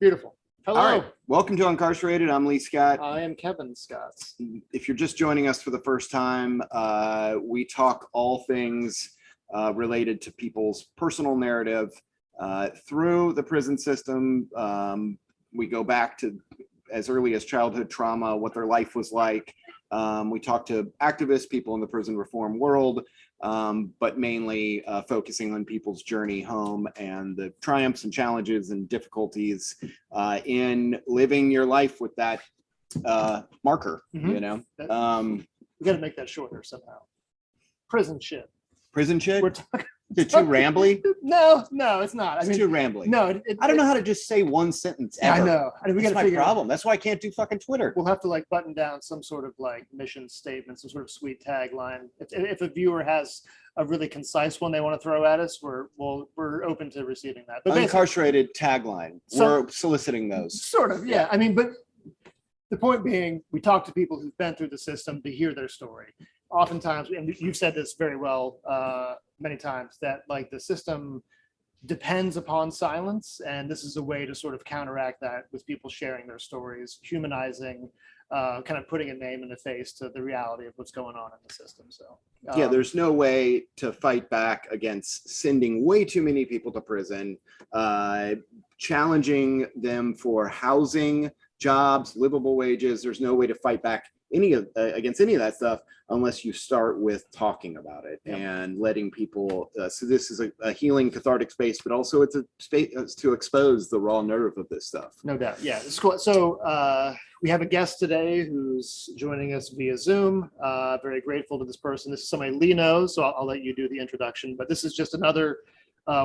Beautiful. Hello. All right. Welcome to Uncarcerated. I'm Lee Scott. I am Kevin Scott. If you're just joining us for the first time, we talk all things related to people's personal narrative through the prison system. We go back to as early as childhood trauma, what their life was like. We talk to activists, people in the prison reform world, but mainly focusing on people's journey home and the triumphs and challenges and difficulties in living your life with that marker, you know. We got to make that shorter somehow. Prison shit. Prison shit? We're talking. Is it too rambly? No, it's not. It's too rambly. No, I don't know how to just say one sentence ever. I know. We That's my problem. That's why I can't do fucking Twitter. We'll have to like button down some sort of like mission statement, some sort of sweet tagline. If a viewer has a really concise one they want to throw at us, we're open to receiving that. But Uncarcerated tagline. We're soliciting those. Sort of, yeah. I mean, but the point being, we talk to people who've been through the system to hear their story. Oftentimes, and you've said this very well many times, that like the system depends upon silence, and this is a way to sort of counteract that with people sharing their stories, humanizing, kind of putting a name in the face to the reality of what's going on in the system. So yeah, there's no way to fight back against sending way too many people to prison, challenging them for housing, jobs, livable wages. There's no way to fight back against any of that stuff unless you start with talking about it and letting people so this is a healing, cathartic space, but also it's a space to expose the raw nerve of this stuff. No doubt. Yeah, it's cool. So we have a guest today who's joining us via Zoom. Very grateful to this person. This is somebody Lee knows, so I'll let you do the introduction, but this is just another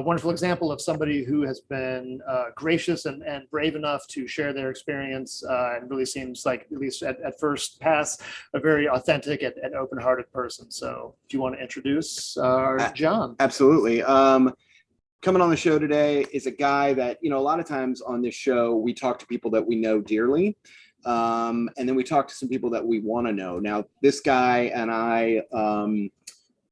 wonderful example of somebody who has been gracious and brave enough to share their experience, and really seems like, at least at first pass, a very authentic and open-hearted person. So do you want to introduce John? Absolutely. Coming on the show today is a guy that, you know, a lot of times on this show, we talk to people that we know dearly. And then we talk to some people that we want to know. Now, this guy and I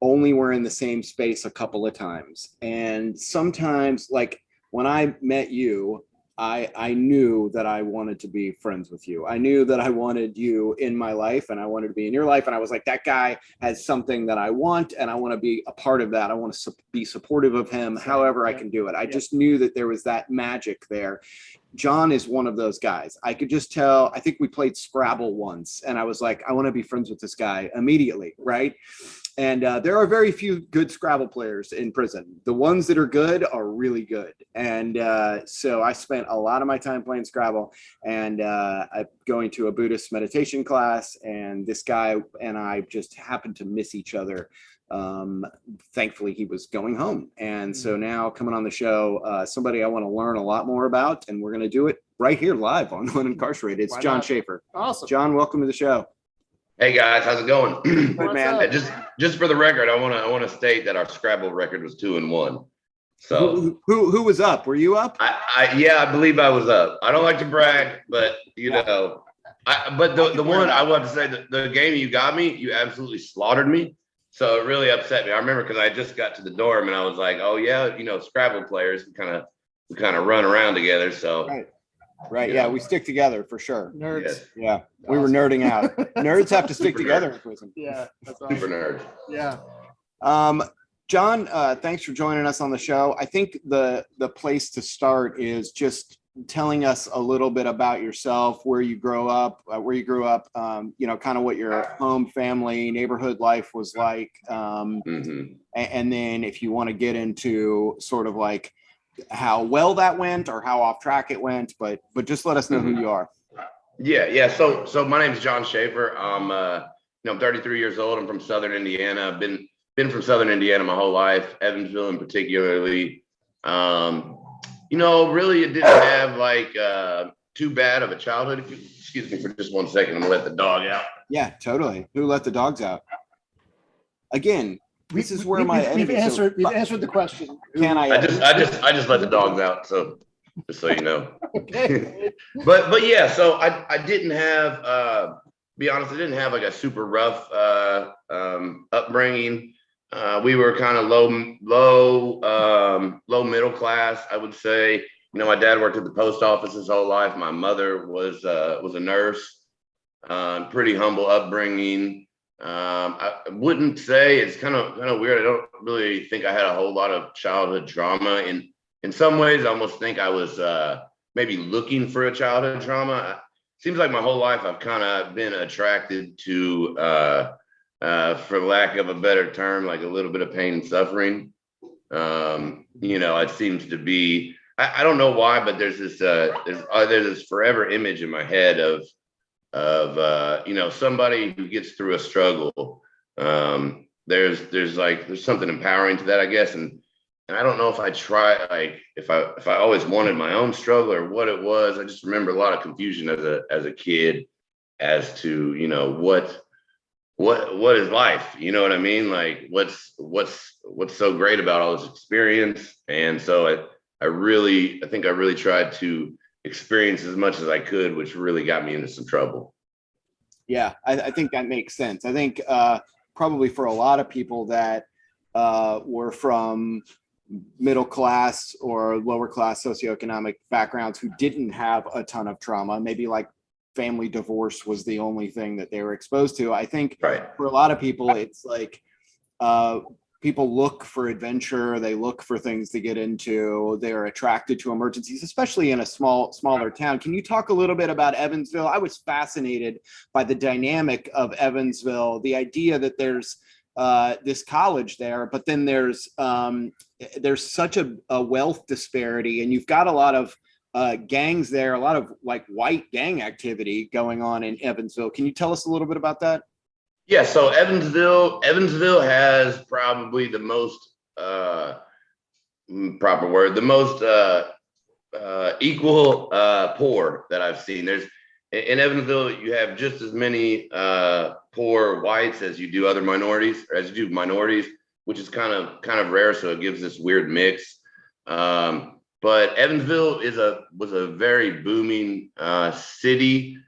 only were in the same space a couple of times. And sometimes, like when I met you, I knew that I wanted to be friends with you. I knew that I wanted you in my life and I wanted to be in your life. And I was like, that guy has something that I want and I want to be a part of that. I want to be supportive of him, however I can do it. I just knew that there was that magic there. John is one of those guys. I could just tell. I think we played Scrabble once and I was like, I want to be friends with this guy immediately, right? And there are very few good Scrabble players in prison. The ones that are good are really good. And so I spent a lot of my time playing Scrabble, and I'm going to a Buddhist meditation class, and this guy and I just happened to miss each other. Thankfully, he was going home. And so now coming on the show, somebody I want to learn a lot more about, and we're going to do it right here live on Uncarcerated. It's John Schaefer. Awesome. John, welcome to the show. Hey guys, how's it going? Good, man. Just for the record, I want to state that our Scrabble record was 2-1. So who was up? Were you up? I believe I was up. I don't like to brag, but you know, but the one I want to say, the game you got me, you absolutely slaughtered me. So it really upset me. I remember because I just got to the dorm and I was like, oh yeah, you know, Scrabble players, we kind of run around together. So. Right. Yeah, we stick together for sure. Nerds. Yes. Yeah, we were nerding out. Nerds have to stick together in prison. Yeah, that's awesome. Super nerd. Yeah. John, thanks for joining us on the show. I think the place to start is just telling us a little bit about yourself, where you grew up, you know, kind of what your home, family, neighborhood life was like. And then if you want to get into sort of like how well that went or how off track it went, but just let us know who you are. Yeah. So my name is John Schaefer. I'm 33 years old. I'm from Southern Indiana. I've been from Southern Indiana my whole life, Evansville in particularly. You know, really it didn't have like too bad of a childhood. If you excuse me for just 1 second, I'm gonna let the dog out. Yeah, totally. Who let the dogs out? Again, this is where we've answered the question. Can I? I just let the dogs out, so just so you know. Okay. but yeah, so I didn't have be honest, I didn't have like a super rough upbringing. We were kind of low middle class, I would say. my dad worked at the post office his whole life. My mother was a nurse. Pretty humble upbringing. I wouldn't say, it's kind of weird. I don't really think I had a whole lot of childhood trauma. In some ways, I almost think I was maybe looking for a childhood trauma. Seems like my whole life I've kind of been attracted to, for lack of a better term, like a little bit of pain and suffering. It seems to be. I don't know why, but there's this forever image in my head of somebody who gets through a struggle. There's something empowering to that, I guess. And I don't know if I try, like, if I always wanted my own struggle or what it was. I just remember a lot of confusion as a kid as to, what is life? You know what I mean? Like, what's so great about all this experience? And so I think I really tried to experience as much as I could, which really got me into some trouble. Yeah, I think that makes sense. I think probably for a lot of people that were from middle class or lower class socioeconomic backgrounds who didn't have a ton of trauma, maybe like family divorce was the only thing that they were exposed to. I think for a lot of people, it's like people look for adventure. They look for things to get into. They're attracted to emergencies, especially in a smaller town. Can you talk a little bit about Evansville? I was fascinated by the dynamic of Evansville, the idea that there's this college there, but then there's such a wealth disparity, and you've got a lot of gangs there, a lot of like white gang activity going on in Evansville. Can you tell us a little bit about that? Yeah, so Evansville has probably the most proper word, the most equal poor that I've seen. There's in Evansville, you have just as many poor whites as you do other minorities, or as you do minorities, which is kind of rare. So it gives this weird mix. But Evansville was a very booming city.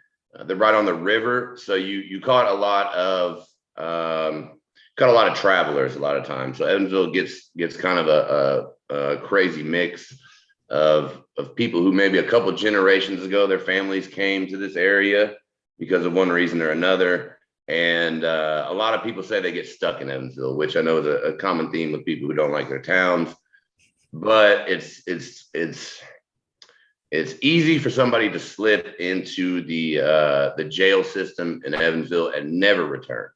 They're right on the river, so you caught a lot of travelers a lot of times. So Evansville gets kind of a crazy mix of people who maybe a couple generations ago their families came to this area because of one reason or another. And a lot of people say they get stuck in Evansville, which I know is a common theme with people who don't like their towns. But it's easy for somebody to slip into the jail system in Evansville and never return.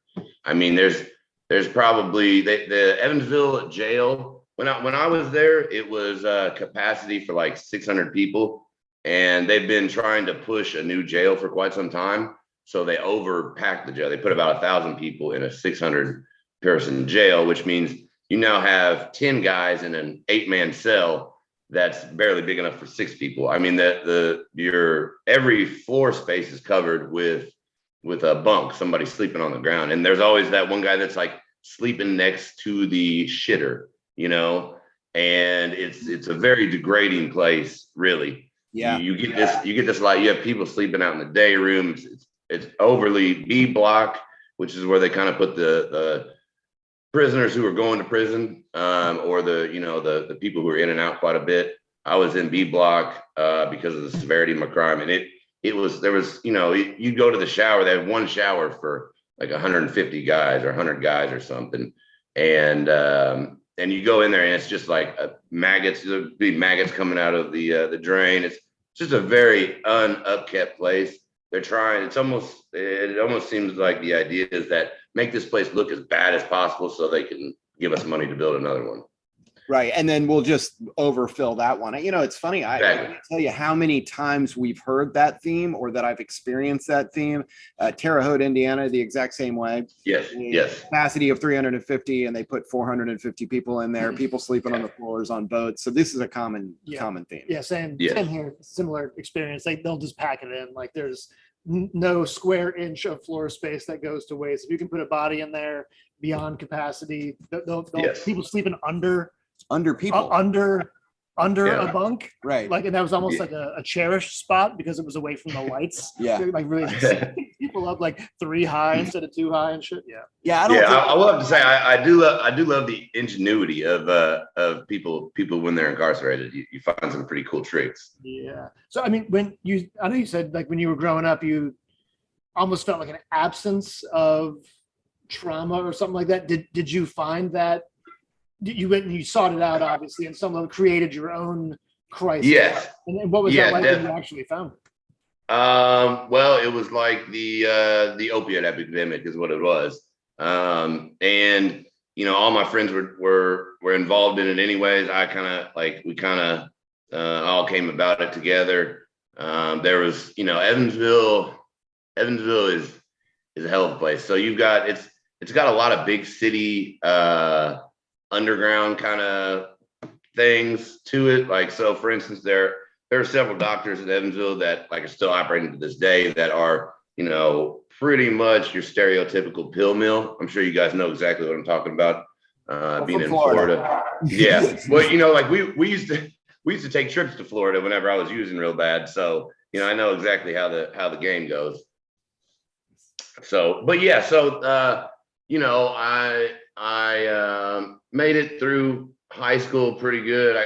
I mean, there's probably the Evansville jail. When I was there, it was capacity for like 600 people, and they've been trying to push a new jail for quite some time. So they overpacked the jail. They put about 1,000 people in a 600-person jail, which means you now have 10 guys in an 8-man cell that's barely big enough for 6 people. I mean, your every floor space is covered with a bunk, somebody sleeping on the ground. And there's always that one guy that's like sleeping next to the shitter, and it's a very degrading place, really. Yeah. You get this like, you have people sleeping out in the day rooms. It's overly B block, which is where they kind of put the prisoners who are going to prison, or the people who are in and out quite a bit. I was in B block because of the severity of my crime, and you'd go to the shower. They have one shower for like 150 guys or 100 guys or something, and you go in there and it's just like maggots. There'd be maggots coming out of the drain. It's just a very unupkept place. They're trying. It almost seems like the idea is that make this place look as bad as possible so they can give us money to build another one. Right. And then we'll just overfill that one. It's funny. I can't tell you how many times we've heard that theme or that I've experienced that theme. Terre Haute, Indiana, the exact same way. Yes. Capacity of 350, and they put 450 people in there, people sleeping on the floors on boats. So this is a common theme. Yeah, same here. Similar experience. They'll just pack it in. Like there's no square inch of floor space that goes to waste. If you can put a body in there beyond capacity, they'll people sleeping under people, under under Yeah. a bunk. Right. Like, and that was almost Yeah. like a cherished spot because it was away from the lights. Yeah. Like really setting people up like 3 high instead of 2 high and shit. Yeah. Yeah. I don't Yeah, think I will have to say I do love the ingenuity of people when they're incarcerated. You find some pretty cool tricks. Yeah. So I mean, I know you said like when you were growing up, you almost felt like an absence of trauma or something like that. Did you find that you went and you sought it out, obviously, and some of them created your own crisis? Yes. And what was Yeah, that like when you actually found it? Well, it was like the opioid epidemic is what it was. And all my friends were involved in it anyways. We kind of all came about it together. There was, Evansville is a hell of a place. So it's got a lot of big city underground kind of things to it. Like, so for instance, there are several doctors in Evansville that like are still operating to this day that are, pretty much your stereotypical pill mill. I'm sure you guys know exactly what I'm talking about. Being in Florida. Yeah. Well, like we used to take trips to Florida whenever I was using real bad. So, I know exactly how the game goes. So, but yeah, so I made it through high school pretty good.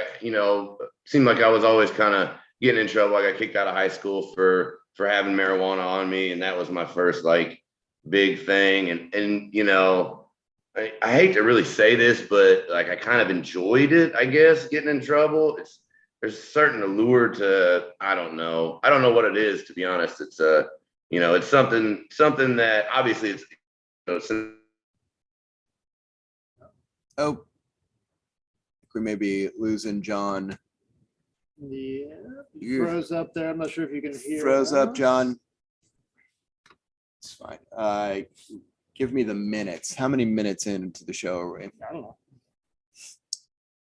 Seemed like I was always kind of getting in trouble. I got kicked out of high school for having marijuana on me, and that was my first like big thing. And I hate to really say this, but like I kind of enjoyed it, I guess, getting in trouble. There's a certain allure to, I don't know what it is, to be honest. It's it's something that obviously it's Oh, we may be losing John. Yeah, You froze up there. I'm not sure if you can hear. froze up, us. John. It's fine. Give me the minutes. How many minutes into the show are we? I don't know.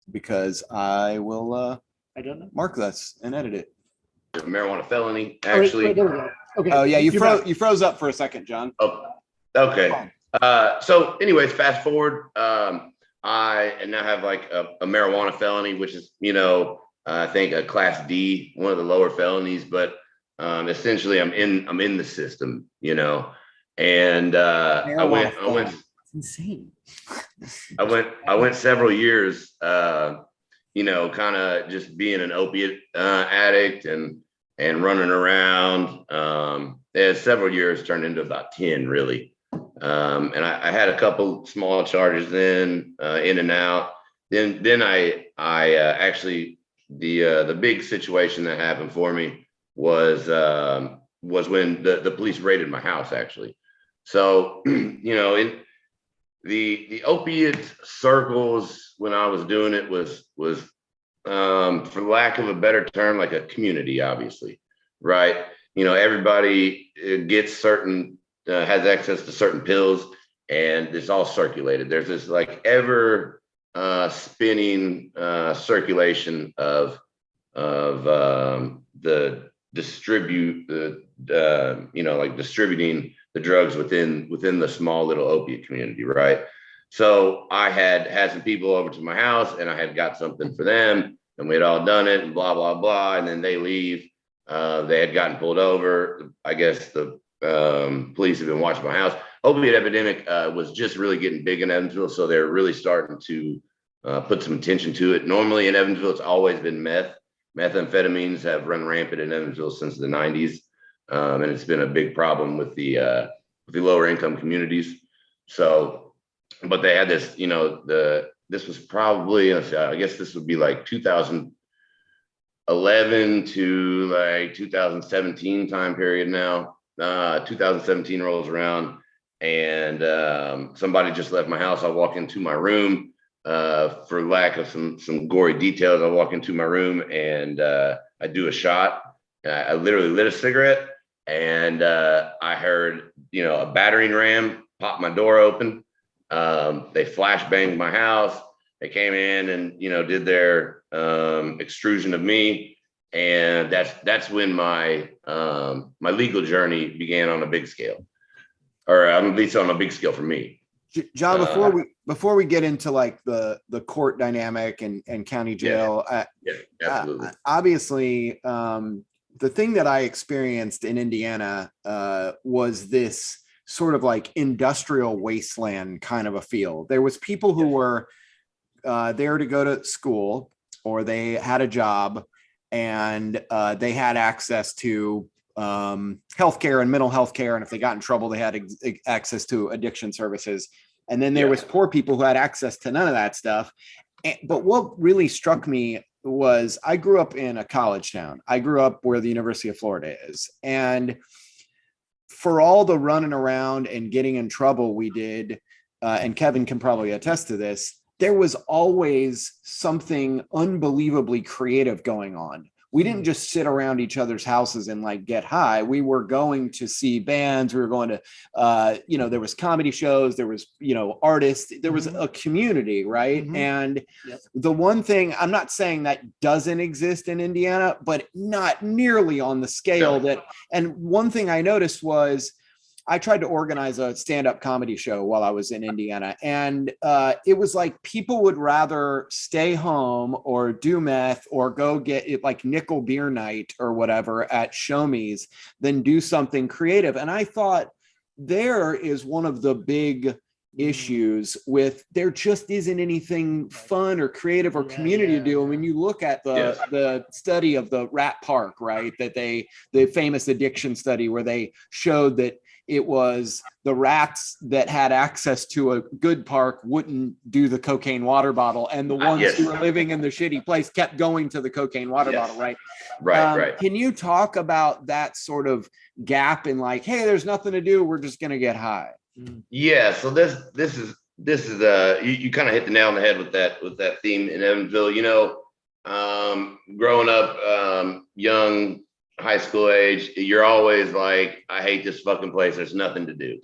Because I will I don't know. mark this and edit it. a marijuana felony, Oh, wait, actually. there we go. Okay. Oh yeah, you You're froze. back. You froze up for a second, John. Oh, okay. So anyways, fast forward. I now have like a marijuana felony, which is, I think a class D, one of the lower felonies, but essentially I'm in the system, and I went It's insane. I went several years, kind of just being an opiate addict and running around. Several years turned into about 10 really. And I had a couple small charges in and out. Then I actually the big situation that happened for me was when the police raided my house actually. So in the opiate circles when I was doing it was for lack of a better term, like a community, obviously, right? Everybody gets certain has access to certain pills, and it's all circulated. There's this like ever spinning circulation of the distributing the drugs within the small little opiate community, right? So I had some people over to my house, and I had got something for them, and we had all done it, and blah blah blah, and then they leave. They had gotten pulled over. I guess the police have been watching my house. Opiate epidemic was just really getting big in Evansville, so they're really starting to put some attention to it. Normally in Evansville, it's always been meth. Methamphetamines have run rampant in Evansville since the 90s, and it's been a big problem with the lower income communities. So, but they had this, this was probably, I guess this would be like 2011 to like 2017 time period now. 2017 rolls around, and somebody just left my house. I walk into my room, for lack of some gory details. I walk into my room, and I do a shot. I literally lit a cigarette, and I heard, a battering ram pop my door open. They flash banged my house. They came in and, did their extrusion of me. And that's when my my legal journey began on a big scale, or at least on a big scale for me. John, before we get into like the court dynamic and county jail, absolutely. Obviously, the thing that I experienced in Indiana was this sort of like industrial wasteland kind of a feel. There was people who were there to go to school, or they had a job, and they had access to healthcare and mental health care. And if they got in trouble, they had access to addiction services. And then there was poor people who had access to none of that stuff. But what really struck me was I grew up in a college town. I grew up where the University of Florida is. And for all the running around and getting in trouble we did, and Kevin can probably attest to this, there was always something unbelievably creative going on. We didn't just sit around each other's houses and like get high. We were going to see bands. We were going to, there was comedy shows, there was, artists, there was a community, right? And the one thing, I'm not saying that doesn't exist in Indiana, but not nearly on the scale that, and one thing I noticed was I tried to organize a stand-up comedy show while I was in Indiana. And it was like people would rather stay home or do meth or go get it like nickel beer night or whatever at Show Me's than do something creative. And I thought there is one of the big issues with there just isn't anything fun or creative or community to do. And when you look at the study of the Rat Park, right, that the famous addiction study where they showed that it was the rats that had access to a good park wouldn't do the cocaine water bottle, and the ones who were living in the shitty place kept going to the cocaine water bottle, right? Right. Can you talk about that sort of gap in like, hey, there's nothing to do, we're just gonna get high? Yeah, so this is you kind of hit the nail on the head with that theme in Evansville. Growing up young, high school age, you're always like, I hate this fucking place, there's nothing to do.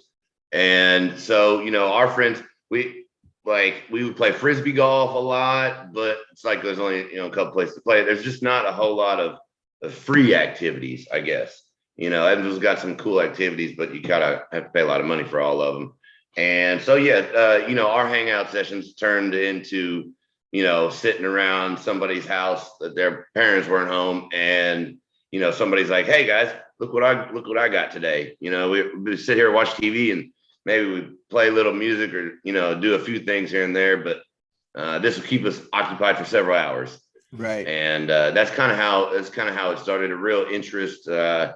And so our friends, we would play frisbee golf a lot, but it's like there's only a couple places to play. There's just not a whole lot of free activities, I guess. Evansville's got some cool activities, but you gotta have to pay a lot of money for all of them. And so our hangout sessions turned into sitting around somebody's house that their parents weren't home, and somebody's like, hey guys, look what I got today. We sit here and watch TV, and maybe we play a little music or, do a few things here and there, but this will keep us occupied for several hours. Right. And that's kind of how it started, a real interest, just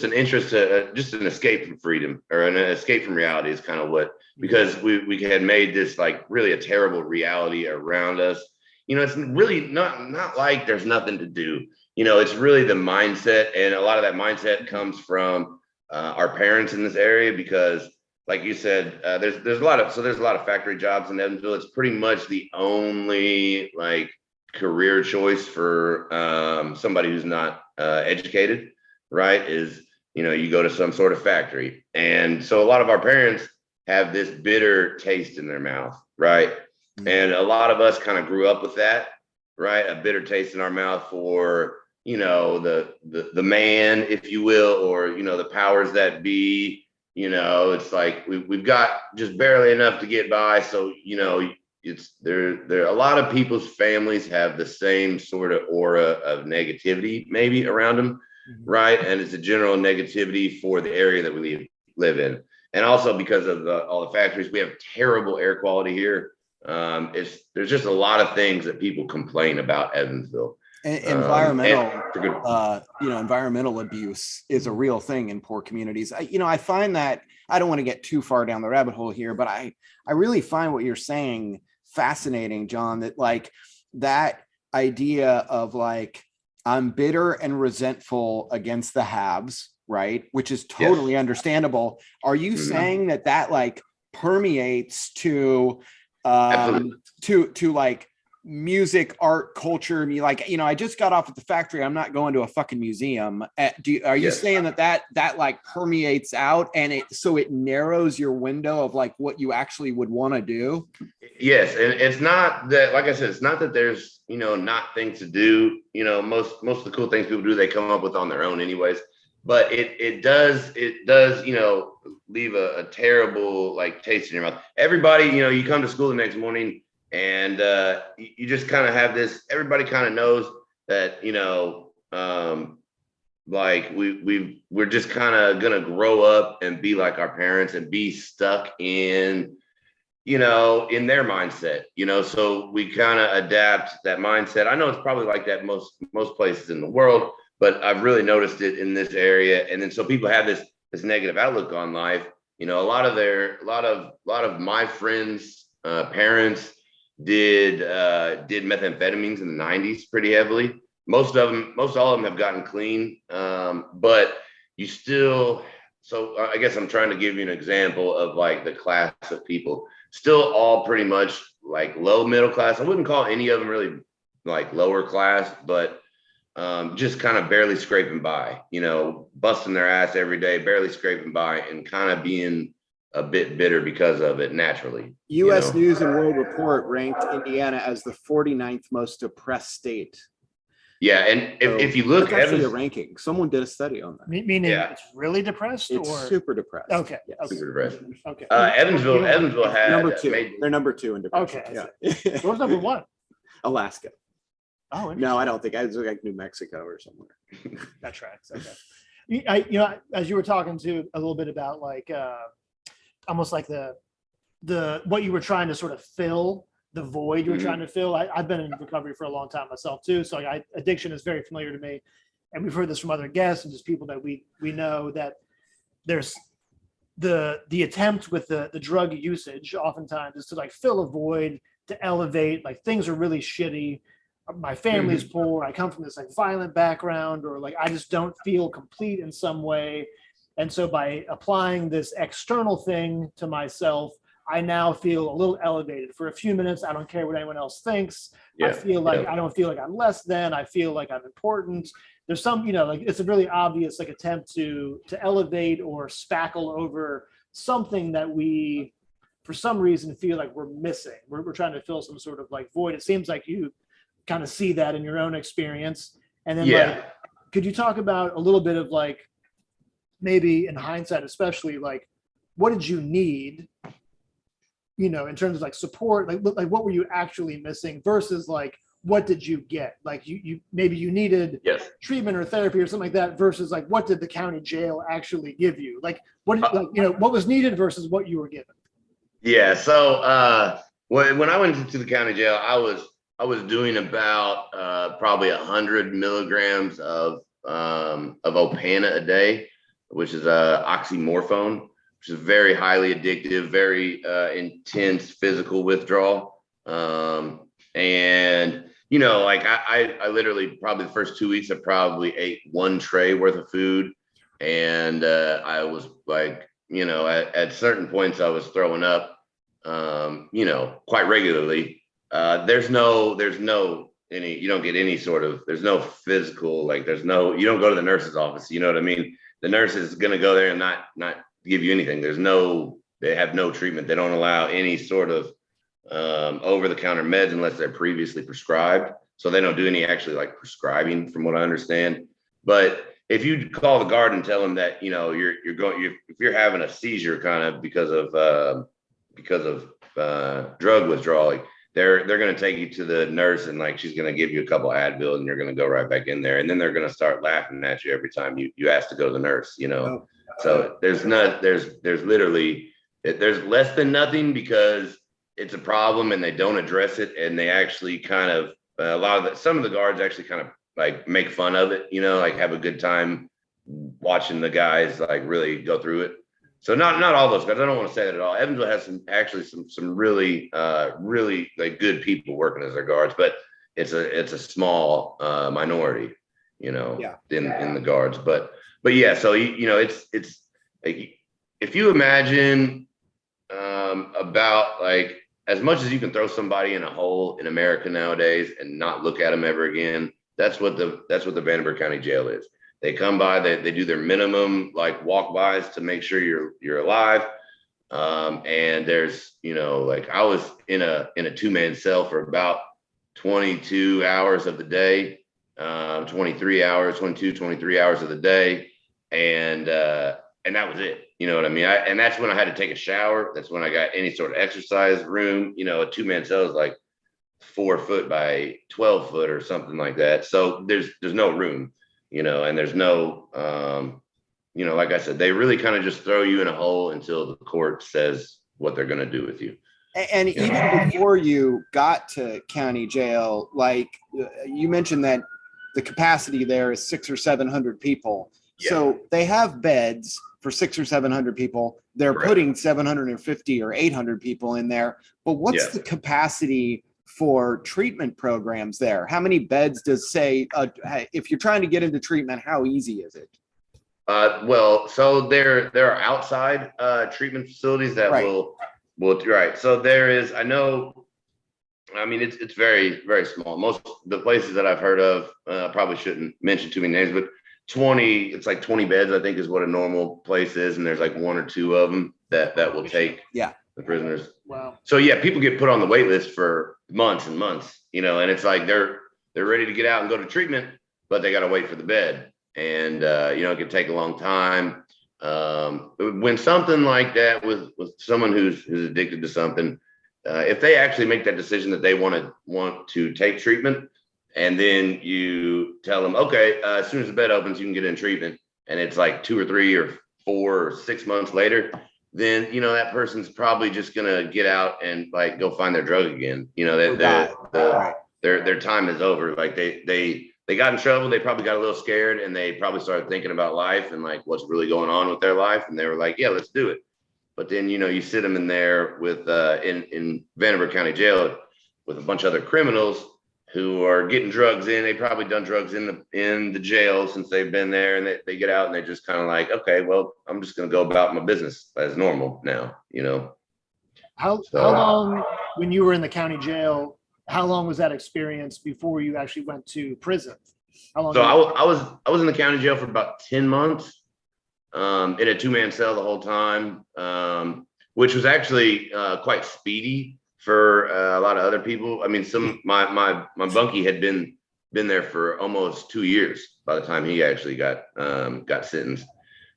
an interest, just an escape from freedom, or an escape from reality is kind of what, because we had made this like really a terrible reality around us. It's really not like there's nothing to do. It's really the mindset, and a lot of that mindset comes from our parents in this area, because like you said, there's a lot of factory jobs in Evansville. It's pretty much the only like career choice for somebody who's not educated, right? Is you go to some sort of factory. And so a lot of our parents have this bitter taste in their mouth, right? And a lot of us kind of grew up with that, right? A bitter taste in our mouth for the man, if you will, or the powers that be. It's like we've got just barely enough to get by. So it's there a lot of people's families have the same sort of aura of negativity maybe around them, right? And it's a general negativity for the area that we live in. And also because of all the factories, we have terrible air quality here. There's just a lot of things that people complain about Evansville. Environmental abuse is a real thing in poor communities. I find that, I don't want to get too far down the rabbit hole here, but I really find what you're saying fascinating, John, that like that idea of like, I'm bitter and resentful against the haves, right? Which is totally understandable. Are you saying that like permeates to like music, art, culture? Me, like, I just got off at the factory, I'm not going to a fucking museum. Are you saying that like permeates out, and it narrows your window of like what you actually would want to do? Yes. And it's not that, like I said, it's not that there's not things to do. Most of the cool things people do, they come up with on their own anyways. but it does, you know, leave a terrible like taste in your mouth. Everybody, you know, you come to school the next morning and you just kind of have this, everybody kind of knows that, you know, like we're just kind of gonna grow up and be like our parents and be stuck in, you know, in their mindset, you know, so we kind of adapt that mindset. I know it's probably like that most places in the world, but I've really noticed it in this area. And then so people have this negative outlook on life. You know, a lot of my friends, parents did methamphetamines in the 90s pretty heavily. Most all of them have gotten clean, but you still. So I guess I'm trying to give you an example of like the class of people, still all pretty much like low middle class. I wouldn't call any of them really like lower class, but just kind of barely scraping by, you know, busting their ass every day, barely scraping by, and kind of being a bit bitter because of it naturally. U.S. News and World Report ranked Indiana as the 49th most depressed state. Yeah, and if you look, that's actually a ranking. Someone did a study on that. Meaning it's really depressed, it's or super depressed. Okay. Yes. Super depressed. Okay. Evansville had number 2. They're number 2 in depression. Okay. Yeah. What was number 1? Alaska. Oh, no, I don't think. I was like New Mexico or somewhere. That tracks. Okay. You know, as you were talking to a little bit about like almost like the what you were trying to sort of fill, the void you were trying to fill. I've been in recovery for a long time myself too, so like addiction is very familiar to me, and we've heard this from other guests and just people that we know, that there's the attempt with the drug usage oftentimes is to like fill a void, to elevate, like things are really shitty, my family's poor, I come from this like violent background, or like I just don't feel complete in some way. And so by applying this external thing to myself, I now feel a little elevated for a few minutes. I don't care what anyone else thinks. I feel like I don't feel like I'm less than, I feel like I'm important. There's some, you know, like it's a really obvious like attempt to elevate or spackle over something that we, for some reason, feel like we're missing. We're trying to fill some sort of like void. It seems like you kind of see that in your own experience. And then like, could you talk about a little bit of like, maybe in hindsight, especially like, what did you need, you know, in terms of like support, like what were you actually missing versus like, what did you get? Like you maybe you needed treatment or therapy or something like that versus like, what did the county jail actually give you? Like what, like, you know, what was needed versus what you were given? Yeah. So when I went to the county jail, I was doing about probably 100 milligrams of Opana a day, which is oxymorphone, which is very highly addictive, very intense physical withdrawal. And, you know, like I literally probably the first 2 weeks I probably ate 1 tray worth of food. And I was like, you know, at certain points I was throwing up, you know, quite regularly. There's no you don't get any sort of, there's no physical, like you don't go to the nurse's office. You know what I mean? The nurse is going to go there and not give you anything. They have no treatment. They don't allow any sort of over-the-counter meds unless they're previously prescribed. So they don't do any actually like prescribing, from what I understand. But if you call the guard and tell them that, you know, if you're having a seizure kind of because of drug withdrawal, like they're going to take you to the nurse and like she's going to give you a couple of Advil and you're going to go right back in there, and then they're going to start laughing at you every time you ask to go to the nurse, you know. So there's literally there's less than nothing because it's a problem and they don't address it, and they actually kind of some of the guards actually kind of like make fun of it, you know, like have a good time watching the guys like really go through it. So not all those guys. I don't want to say that at all. Evansville has some really really like good people working as their guards, but it's a small minority, you know, in the guards. But yeah, so you know, it's like if you imagine about like as much as you can throw somebody in a hole in America nowadays and not look at them ever again, that's what the Vandenberg County Jail is. They come by, they do their minimum like walk-bys to make sure you're alive. And there's, you know, like I was in a 2-man cell for about 22 hours of the day, 23 hours of the day. and that was it. You know what I mean? And that's when I had to take a shower. That's when I got any sort of exercise room. You know, a 2-man cell is like 4 foot by 12 foot or something like that. So there's no room, you know, and there's no, you know, like I said, they really kind of just throw you in a hole until the court says what they're going to do with you. And even before you got to county jail, like you mentioned that the capacity there is 600 or 700 people. Yeah. So they have beds for 600 or 700 people. They're Correct. putting 750 or 800 people in there. But what's the capacity for treatment programs there? How many beds does say, if you're trying to get into treatment, how easy is it? Well, so there are outside treatment facilities that will right. So there is, I know, I mean, it's very, very small. Most of the places that I've heard of, probably shouldn't mention too many names, but it's like 20 beds, I think, is what a normal place is. And there's like 1 or 2 of them that will take the prisoners. Wow. So yeah, people get put on the wait list for months and months, you know, and it's like they're ready to get out and go to treatment, but they got to wait for the bed. And, you know, it could take a long time. When something like that with someone who's addicted to something, if they actually make that decision that they want to take treatment, and then you tell them, okay, as soon as the bed opens, you can get in treatment, and it's like 2 or 3 or 4 or 6 months later, then, you know, that person's probably just gonna get out and like go find their drug again. You know, their time is over. Like they got in trouble. They probably got a little scared, and they probably started thinking about life and like what's really going on with their life. And they were like, yeah, let's do it. But then, you know, you sit them in there with in Vanderbilt County Jail with a bunch of other criminals who are getting drugs in. They probably done drugs in the jail since they've been there, and they get out and they just kind of like, okay, well, I'm just gonna go about my business as normal now, you know. How long, when you were in the county jail, how long was that experience before you actually went to prison? How long? So I was in the county jail for about 10 months, in a 2-man cell the whole time, which was actually quite speedy for a lot of other people. I mean, my bunkie had been there for almost 2 years by the time he actually got sentenced.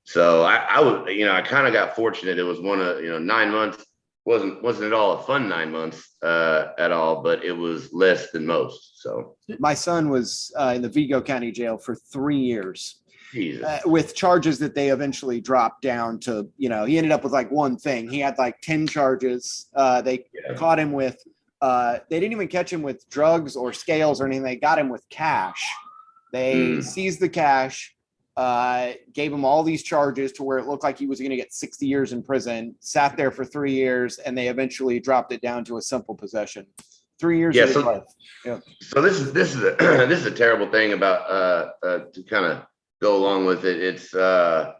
So I was, you know, I kind of got fortunate. It was one of, you know, 9 months. Wasn't at all a fun 9 months at all, but it was less than most. So my son was in the Vigo County Jail for 3 years. Jesus. With charges that they eventually dropped down to, you know, he ended up with like one thing. He had like 10 charges. They caught him with, they didn't even catch him with drugs or scales or anything. They got him with cash. They seized the cash, gave him all these charges to where it looked like he was going to get 60 years in prison, sat there for 3 years, and they eventually dropped it down to a simple possession. 3 years of his life. Yeah. So this is a terrible thing about to kind of go along with it. It's so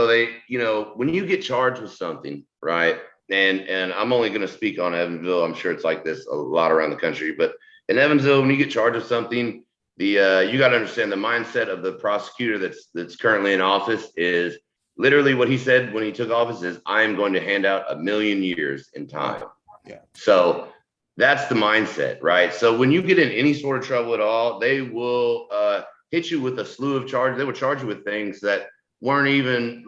they, you know, when you get charged with something, right? And I'm only going to speak on Evansville. I'm sure it's like this a lot around the country, but in Evansville, when you get charged with something, you got to understand the mindset of the prosecutor that's currently in office is literally what he said when he took office is, I am going to hand out 1 million years in time. Yeah. So that's the mindset, right? So when you get in any sort of trouble at all, they will hit you with a slew of charges. They will charge you with things that weren't even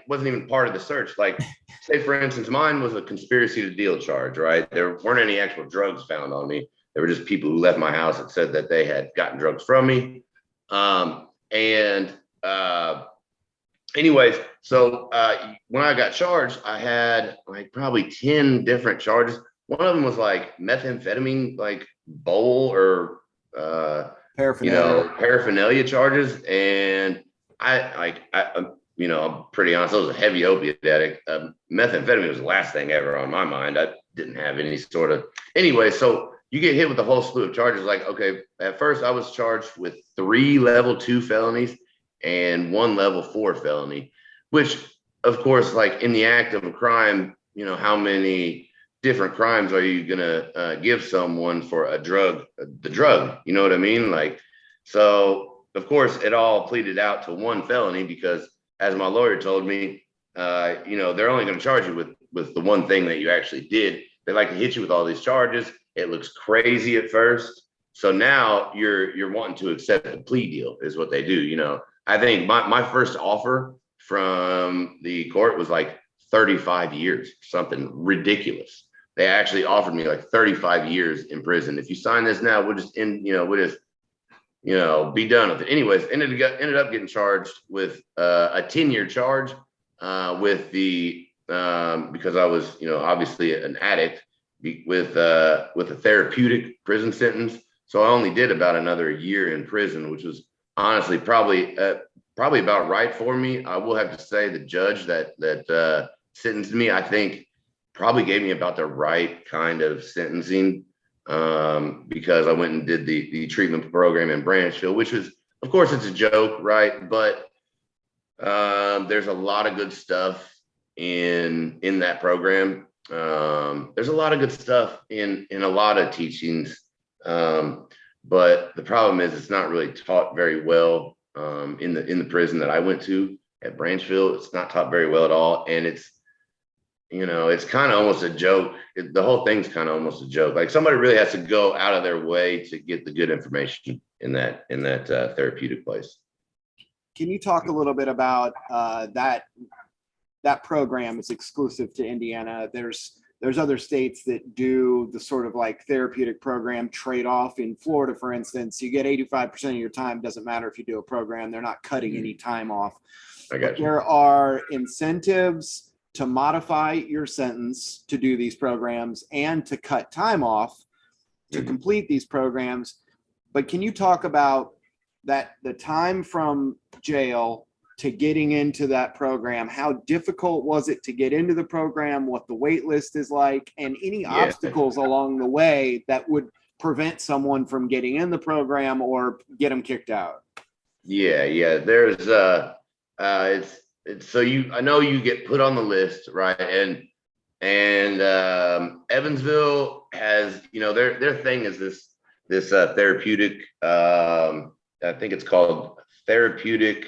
wasn't even part of the search. Like, say for instance, mine was a conspiracy to deal charge, right? There weren't any actual drugs found on me. There were just people who left my house that said that they had gotten drugs from me. Anyways, so when I got charged, I had like probably 10 different charges. One of them was like methamphetamine, like bowl or paraphernalia charges. And I'm pretty honest, I was a heavy opiate addict. Methamphetamine was the last thing ever on my mind. I didn't have any sort of, anyway, so you get hit with a whole slew of charges. Like, okay, at first I was charged with 3 level 2 felonies and 1 level 4 felony, which of course, like in the act of a crime, you know, how many different crimes are you gonna give someone for the drug, you know what I mean? Like, so of course it all pleaded out to 1 felony because as my lawyer told me, they're only gonna charge you with the 1 thing that you actually did. They like to hit you with all these charges. It looks crazy at first. So now you're wanting to accept a plea deal is what they do. You know, I think my first offer from the court was like 35 years, something ridiculous. They actually offered me like 35 years in prison. If you sign this now, we'll just be done with it. Anyways, ended up getting charged with a 10-year charge with the because I was, obviously an addict with a therapeutic prison sentence. So I only did about another year in prison, which was honestly probably about right for me. I will have to say the judge that sentenced me, I think, probably gave me about the right kind of sentencing, because I went and did the treatment program in Branchville, which is, of course, it's a joke, right? But there's a lot of good stuff in that program. There's a lot of good stuff in a lot of teachings, but the problem is it's not really taught very well in the prison that I went to at Branchville. It's not taught very well at all, and it's kind of almost a joke. The whole thing's kind of almost a joke. Like somebody really has to go out of their way to get the good information in that therapeutic place. Can you talk a little bit about that program is exclusive to Indiana? There's other states that do the sort of like therapeutic program trade-off. In Florida, for instance, you get 85% of your time. Doesn't matter if you do a program, they're not cutting any time off. I got you. There are incentives to modify your sentence to do these programs and to cut time off to complete these programs. But can you talk about that, the time from jail to getting into that program? How difficult was it to get into the program? What the wait list is like, and any obstacles along the way that would prevent someone from getting in the program or get them kicked out? Yeah. There's so I know you get put on the list, right? And Evansville has, their thing is this therapeutic, I think it's called therapeutic,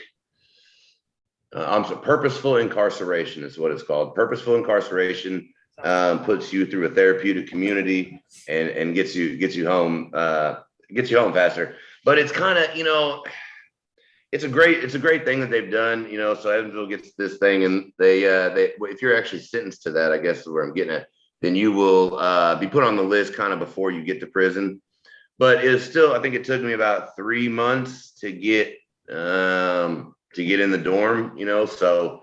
purposeful incarceration is what it's called. Purposeful incarceration puts you through a therapeutic community and gets you home faster. But it's kind of, it's a great thing that they've done, so Evansville gets this thing, and they if you're actually sentenced to that, I guess is where I'm getting at, then you will be put on the list kind of before you get to prison. But it's still, I think it took me about 3 months to get in the dorm, in the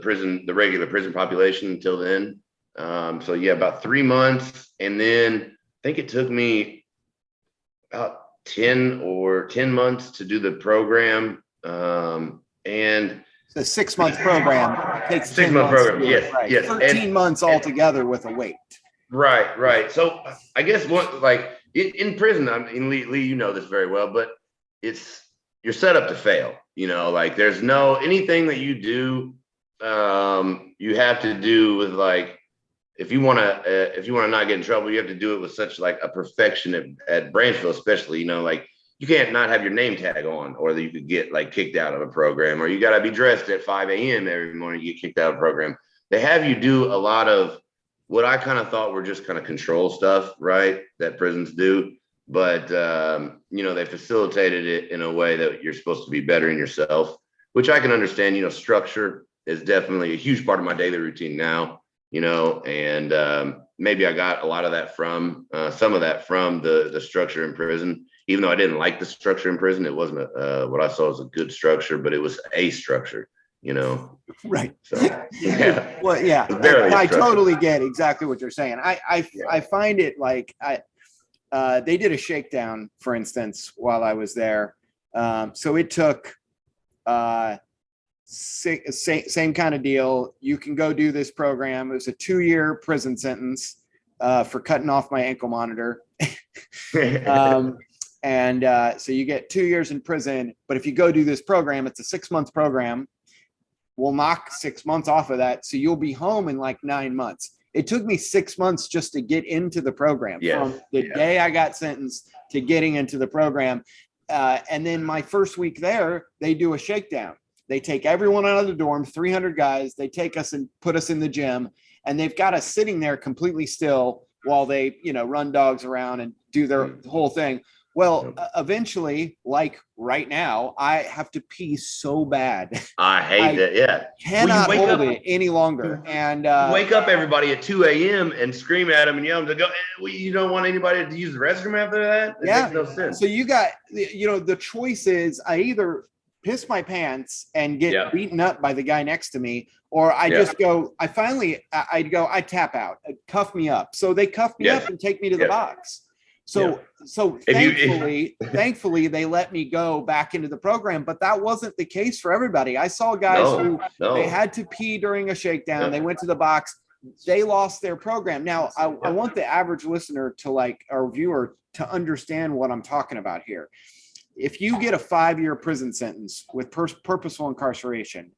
prison, the regular prison population until then. So yeah, about 3 months. And then I think it took me about 10 months to do the program. And the 6 month program takes 6 month program. Yes, right. yes. 13 months altogether with a wait. Right. So I guess in prison, I mean, Lee, you know this very well, but you're set up to fail. Like there's no anything that you do, you have to do with like, if you want to not get in trouble, you have to do it with such like a perfection at Branchville, especially, like you can't not have your name tag on, or that you could get like kicked out of a program, or you got to be dressed at 5 a.m. every morning, you get kicked out of a program. They have you do a lot of what I kind of thought were just kind of control stuff, right? That prisons do. But, they facilitated it in a way that you're supposed to be bettering yourself, which I can understand. Structure is definitely a huge part of my daily routine now, and maybe I got a lot of that from some of that from the structure in prison. Even though I didn't like the structure in prison, it wasn't what I saw as a good structure, but it was a structure. Right. So, yeah. Well, yeah, I totally get exactly what you're saying. I find it like they did a shakedown, for instance, while I was there. So it took same kind of deal. You can go do this program. It was a 2-year prison sentence for cutting off my ankle monitor. So you get 2 years in prison, but if you go do this program, it's a 6 month program. We'll knock 6 months off of that. So you'll be home in like 9 months. It took me 6 months just to get into the program. From the day I got sentenced to getting into the program. And then my first week there, they do a shakedown. They take everyone out of the dorm, 300 guys. They take us and put us in the gym, and they've got us sitting there completely still while they, run dogs around and do their whole thing. Well, eventually, like right now, I have to pee so bad. I hate that. Yeah. Cannot wake hold up- it any longer. And Wake up everybody at 2 a.m. and scream at them and yell them to go. Well, you don't want anybody to use the restroom after that? It makes no sense. So you got, the choice is I either piss my pants and get beaten up by the guy next to me, or I just go, I tap out, cuff me up. So they cuff me up and take me to the box. So thankfully they let me go back into the program, but that wasn't the case for everybody. I saw guys who they had to pee during a shakedown. They went to the box. They lost their program. Now I want the average listener to or viewer to understand what I'm talking about here. If you get a 5-year prison sentence with purposeful incarceration,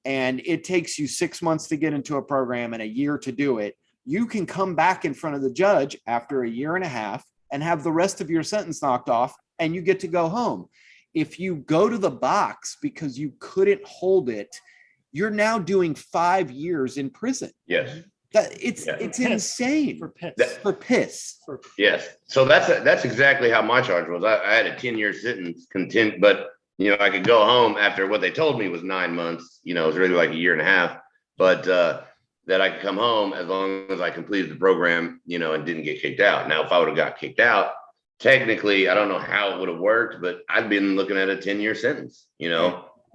and it takes you 6 months to get into a program and a year to do it, you can come back in front of the judge after a year and a half and have the rest of your sentence knocked off, and you get to go home. If you go to the box because you couldn't hold it, you're now doing 5 years in prison. Yes. It's insane. For piss. Yes. So that's exactly how my charge was. I had a 10-year sentence, but I could go home after what they told me was 9 months. It was really like a year and a half, but that I could come home as long as I completed the program, and didn't get kicked out. Now, if I would have got kicked out, technically, I don't know how it would have worked, but I'd been looking at a 10-year sentence,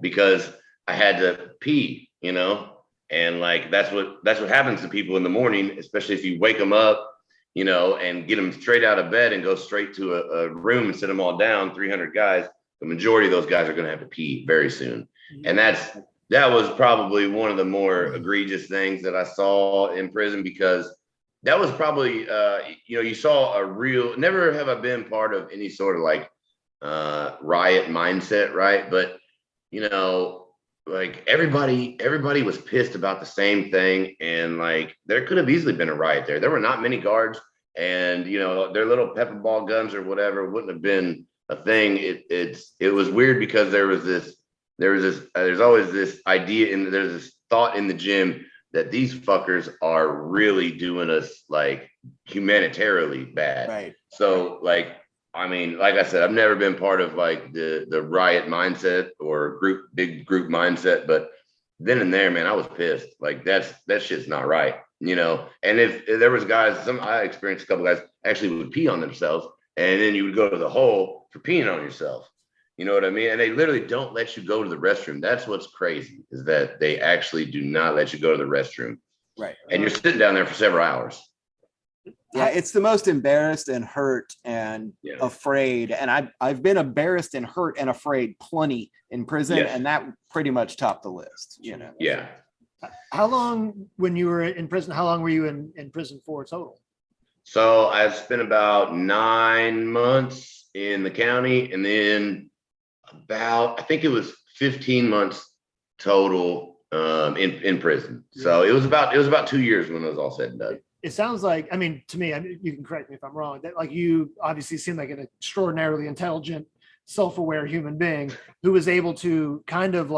because I had to pee, and that's what happens to people in the morning, especially if you wake them up, and get them straight out of bed and go straight to a room and sit them all down, 300 guys. The majority of those guys are going to have to pee very soon. And that was probably one of the more egregious things that I saw in prison, because that was probably, you saw never have I been part of any sort of riot mindset, right? But, everybody was pissed about the same thing. And there could have easily been a riot there. There were not many guards, and, their little pepper ball guns or whatever wouldn't have been a thing. It was weird because there's always this idea, and there's this thought in the gym that these fuckers are really doing us humanitarily bad. Right. So like I said, I've never been part of the riot mindset or big group mindset, but then and there, man, I was pissed. That shit's not right, And if there was guys, I experienced a couple guys actually would pee on themselves, and then you would go to the hole for peeing on yourself. You know what I mean? And they literally don't let you go to the restroom. That's what's crazy, is that they actually do not let you go to the restroom. Right. And you're sitting down there for several hours. Yeah, it's the most embarrassed and hurt and afraid. And I've been embarrassed and hurt and afraid plenty in prison, and that pretty much topped the list, Yeah. How long, when you were in prison, how long were you in prison for total? So I spent about 9 months in the county, and then I think it was 15 months total in prison. So it was about 2 years when it was all said and done. It sounds like, to me, you can correct me if I'm wrong, that you obviously seem like an extraordinarily intelligent, self-aware human being who was able to kind of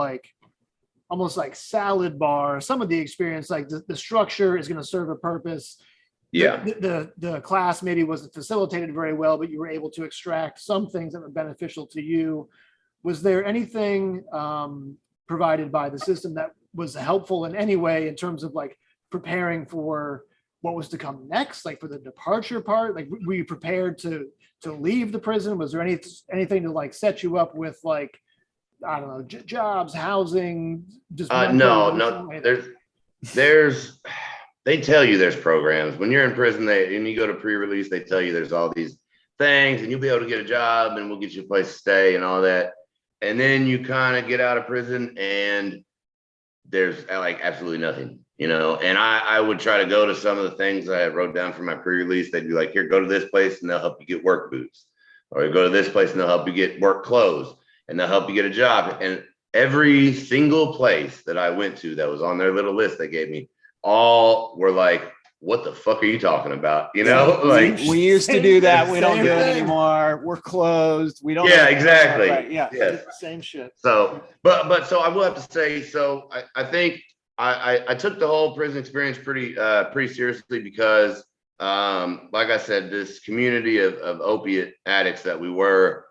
almost like salad bar some of the experience. The structure is going to serve a purpose. Yeah. The class maybe wasn't facilitated very well, but you were able to extract some things that were beneficial to you. Was there anything provided by the system that was helpful in any way in terms of preparing for what was to come next, for the departure part? Were you prepared to leave the prison? Was there anything to set you up with I don't know, jobs, housing? Just no. There's they tell you there's programs when you're in prison. And you go to pre-release, they tell you there's all these things, and you'll be able to get a job, and we'll get you a place to stay and all that. And then you kind of get out of prison, and there's absolutely nothing. And I would try to go to some of the things I wrote down for my pre-release. They'd be here, go to this place and they'll help you get work boots, or go to this place and they'll help you get work clothes, and they'll help you get a job. And every single place that I went to that was on their little list they gave me, all were what the fuck are you talking about? We used to do that. We don't do it anymore. We're closed. We don't. Yeah, exactly. Right. Yeah. Yes. Same shit. So, but so I will have to say, so I think I took the whole prison experience pretty seriously, because like I said, this community of opiate addicts that we were,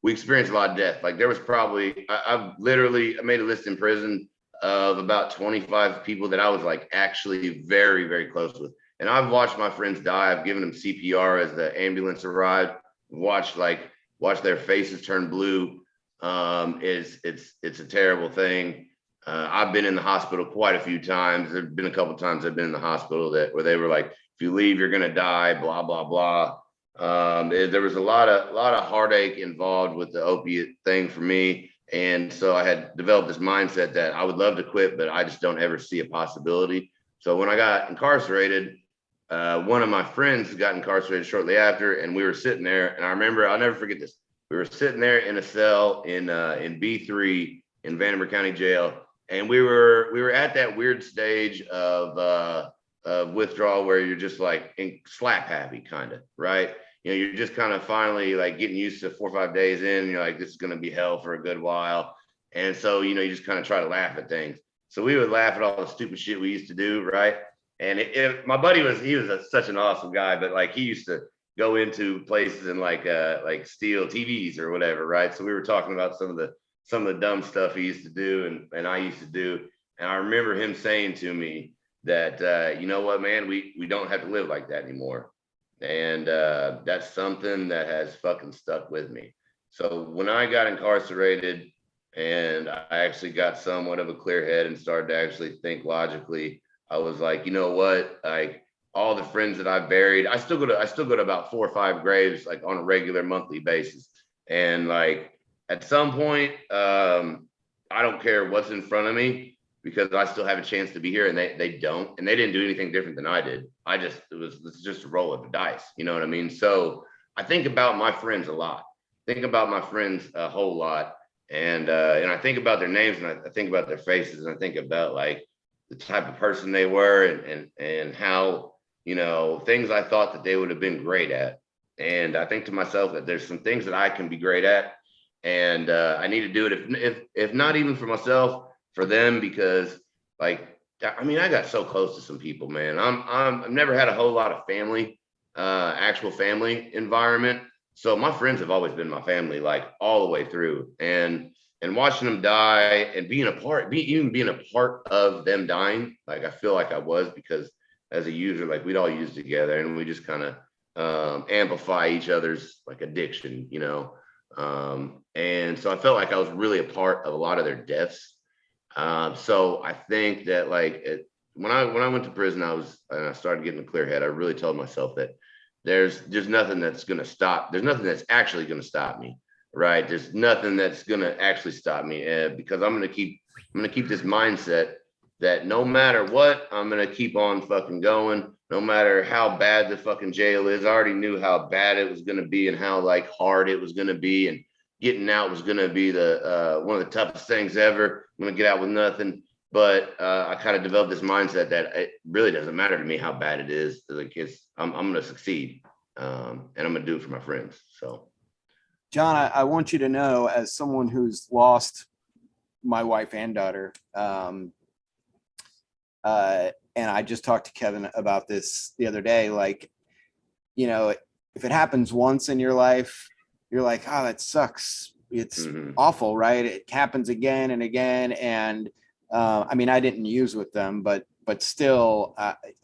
we experienced a lot of death. Like there was probably, I made a list in prison of about 25 people that I was like actually very, very close with. And I've watched my friends die. I've given them CPR as the ambulance arrived, watch their faces turn blue. It's a terrible thing. I've been in the hospital quite a few times. There've been a couple of times I've been in the hospital where they were like, if you leave, you're gonna die, blah, blah, blah. There was a lot of heartache involved with the opiate thing for me. And so I had developed this mindset that I would love to quit, but I just don't ever see a possibility. So when I got incarcerated, one of my friends got incarcerated shortly after, and we were sitting there, and I remember, I'll never forget this. We were sitting there in a cell in B3 in Vanderbilt County Jail, and we were at that weird stage of withdrawal where you're just like slap happy, kind of, right? You know, you're just kind of finally like getting used to 4 or 5 days in, and you're like, this is going to be hell for a good while. And so, you know, you just kind of try to laugh at things. So we would laugh at all the stupid shit we used to do, right? And my buddy was such an awesome guy, but like he used to go into places and like steal TVs or whatever, right? So we were talking about some of the dumb stuff he used to do and I used to do. And I remember him saying to me that you know what, man, we don't have to live like that anymore. And that's something that has fucking stuck with me. So when I got incarcerated and I actually got somewhat of a clear head and started to actually think logically, I was like, you know what, like all the friends that I've buried, I still go to about 4 or 5 graves like on a regular monthly basis. And like at some point, I don't care what's in front of me because I still have a chance to be here, and they don't, and they didn't do anything different than I did. It's just a roll of the dice, you know what I mean? So I think about my friends a lot, think about my friends a whole lot. And I think about their names, and I think about their faces, and I think about like the type of person they were and how, you know, things I thought that they would have been great at. And I think to myself that there's some things that I can be great at, and I need to do it if not even for myself, for them, because like, I mean, I got so close to some people, man. I've never had a whole lot of family, actual family environment. So my friends have always been my family, like all the way through, and watching them die and being a part of them dying. Like I feel like I was, because as a user, like we'd all use together and we just kind of amplify each other's like addiction, you know? And so I felt like I was really a part of a lot of their deaths. So I think that like when I went to prison, I started getting a clear head. I really told myself that there's nothing that's going to stop. There's nothing that's actually going to stop me, right? There's nothing that's going to actually stop me, because I'm going to keep this mindset that no matter what, I'm going to keep on fucking going. No matter how bad the fucking jail is. I already knew how bad it was going to be and how like hard it was going to be, and getting out was going to be the one of the toughest things ever. I'm going to get out with nothing. But I kind of developed this mindset that it really doesn't matter to me how bad it is. Like I'm going to succeed, and I'm going to do it for my friends. So, John, I want you to know, as someone who's lost my wife and daughter, and I just talked to Kevin about this the other day, like, you know, if it happens once in your life, you're like, oh, that sucks. It's awful, right? It happens again and again. And I mean, I didn't use with them, but still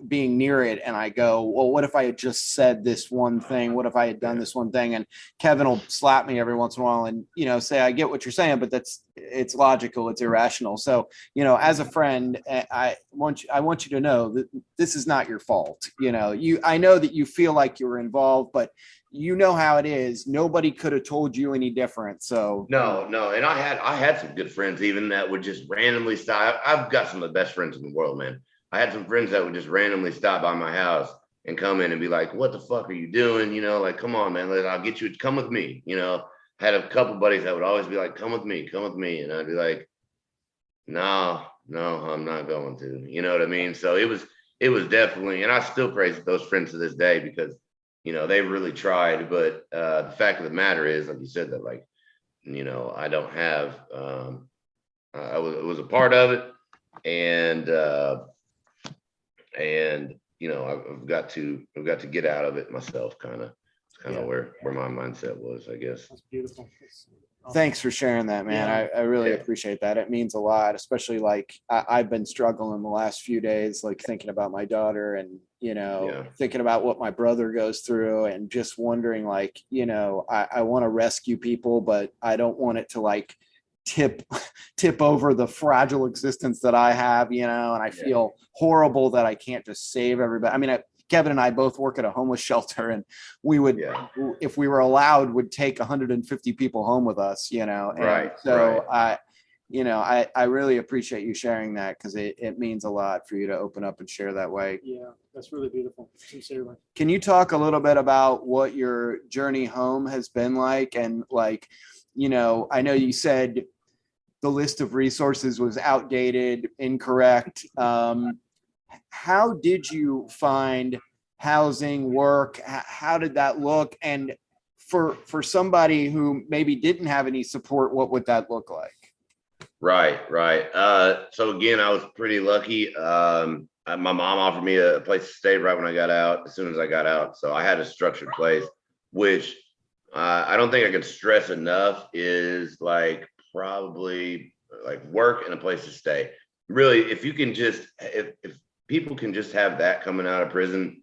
being near it. And I go, well, what if I had just said this one thing? What if I had done this one thing? And Kevin will slap me every once in a while and, you know, say, I get what you're saying, but it's logical. It's irrational. So, you know, as a friend, I want you to know that this is not your fault. You know, I know that you feel like you were involved, but you know how it is. Nobody could have told you any different. So no. And I had some good friends even that would just randomly stop. I've got some of the best friends in the world, man. I had some friends that would just randomly stop by my house and come in and be like, what the fuck are you doing? You know, like, come on, man, I'll get you, come with me. You know, had a couple buddies that would always be like, come with me. And I'd be like, no, I'm not going to, you know what I mean? So it was definitely, and I still praise those friends to this day because, you know, they really tried. But the fact of the matter is, like you said, that like, you know, I don't have, I was a part of it. And I've got to get out of it myself, kind of. It's kind of where my mindset was, I guess. That's beautiful. Thanks for sharing that, man. I really appreciate that. It means a lot, especially like I've been struggling the last few days, like thinking about my daughter and, thinking about what my brother goes through and just wondering like, I want to rescue people, but I don't want it to like tip over the fragile existence that I have, and I feel horrible that I can't just save everybody. I mean, Kevin and I both work at a homeless shelter, and we would, if we were allowed, would take 150 people home with us, and so I really appreciate you sharing that, because it means a lot for you to open up and share that way. Yeah, that's really beautiful. Sincerely. Can you talk a little bit about what your journey home has been like? And like, I know you said the list of resources was outdated, incorrect. How did you find housing, work? How did that look? And for somebody who maybe didn't have any support, what would that look like? Right. So again, I was pretty lucky. My mom offered me a place to stay right when I got out, as soon as I got out. So I had a structured place, which I don't think I could stress enough is like probably like work and a place to stay. Really, if you can just, if people can just have that coming out of prison,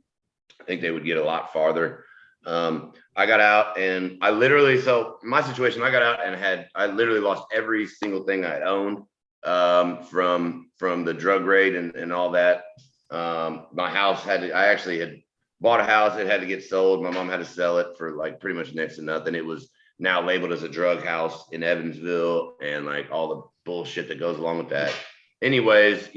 I think they would get a lot farther. I got out and so my situation, I got out and I literally lost every single thing I owned, from the drug raid and all that. My house I actually had bought a house. It had to get sold. My mom had to sell it for like pretty much next to nothing. It was now labeled as a drug house in Evansville, and like all the bullshit that goes along with that. Anyways,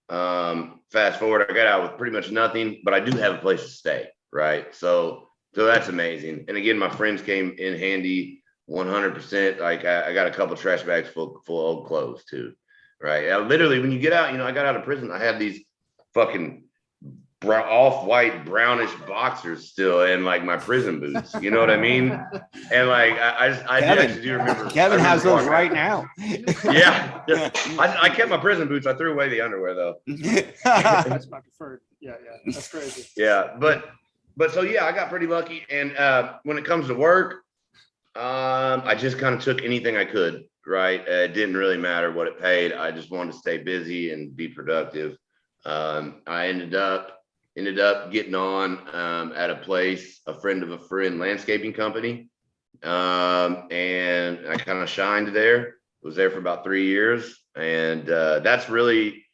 fast forward, I got out with pretty much nothing, but I do have a place to stay, right? So that's amazing. And again, my friends came in handy 100%. Like I got a couple trash bags full of old clothes too, right? Literally, when you get out, I got out of prison, I had these fucking off-white brownish boxers still, and like my prison boots, you know what I mean? And like I actually do remember Kevin has those right now. Yeah. I kept my prison boots. I threw away the underwear though. That's my preferred. Yeah, that's crazy. Yeah, but so I got pretty lucky. And when it comes to work, I just kind of took anything I could, right? It didn't really matter what it paid. I just wanted to stay busy and be productive. I ended up getting on at a friend of a friend landscaping company. And I kind of shined there. Was there for about 3 years. And that's really,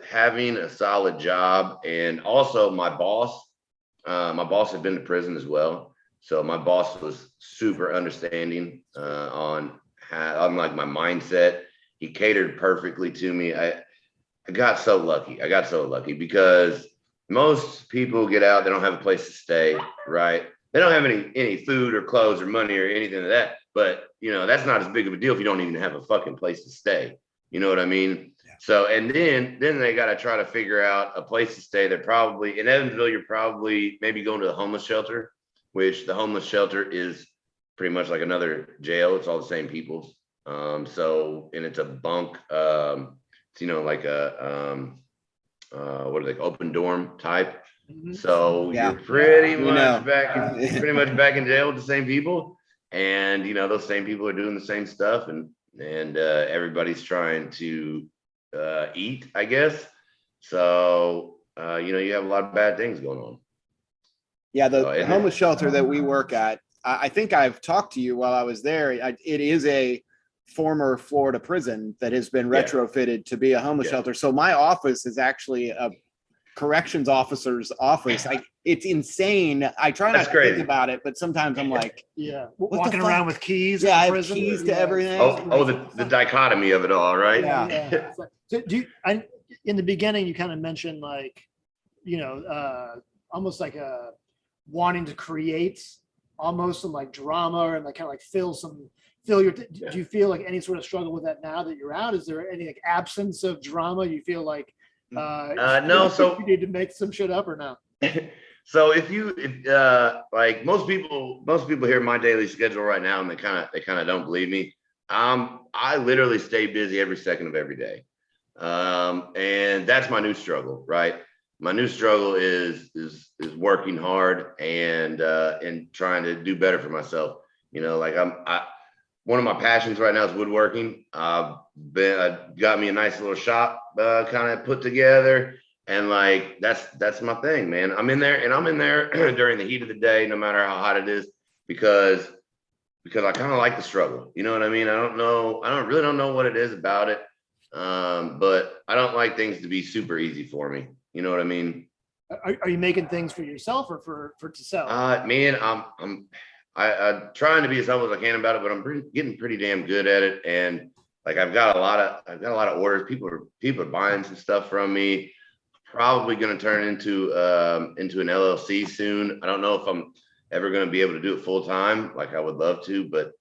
having a solid job. And also my boss had been to prison as well. So my boss was super understanding on like my mindset. He catered perfectly to me. I got so lucky because most people get out, they don't have a place to stay, right? They don't have any food or clothes or money or anything like that. But, that's not as big of a deal if you don't even have a fucking place to stay. You know what I mean? Yeah. So, and then they got to try to figure out a place to stay. They're probably, in Evansville, you're probably maybe going to the homeless shelter, which the homeless shelter is pretty much like another jail. It's all the same people. And it's a bunk, it's, like a, what are they, open dorm type. Mm-hmm. So you're pretty much back in jail with the same people. And, those same people are doing the same stuff, and everybody's trying to eat, I guess. So, you have a lot of bad things going on. Yeah, the homeless shelter that we work at, I think I've talked to you while I was there. It is a former Florida prison that has been retrofitted to be a homeless shelter. So my office is actually a corrections officer's office. It's insane. I try not to think about it, but sometimes I'm like, walking around with keys. Yeah, I have keys to everything. The dichotomy of it all, right? Yeah. So in the beginning, you kind of mentioned like, almost like a wanting to create almost some like drama and like kind of like do you feel like any sort of struggle with that now that you're out? Is there any like absence of drama? You feel like no, so you need to make some shit up or no? So if like most people hear my daily schedule right now and they kind of don't believe me. I literally stay busy every second of every day. And that's my new struggle, right? my new struggle is working hard and trying to do better for myself. You know, like one of my passions right now is woodworking. I got me a nice little shop kind of put together, and like that's my thing, man. I'm in there during the heat of the day, no matter how hot it is, because I kind of like the struggle. You know what I mean? I don't know what it is about it, but I don't like things to be super easy for me. You know what I mean? Are you making things for yourself or for to sell? Man, I'm trying to be as humble as I can about it, but I'm getting pretty damn good at it. And like I've got a lot of orders. People are buying some stuff from me. Probably going to turn into an LLC soon. I don't know if I'm ever going to be able to do it full time, like I would love to, but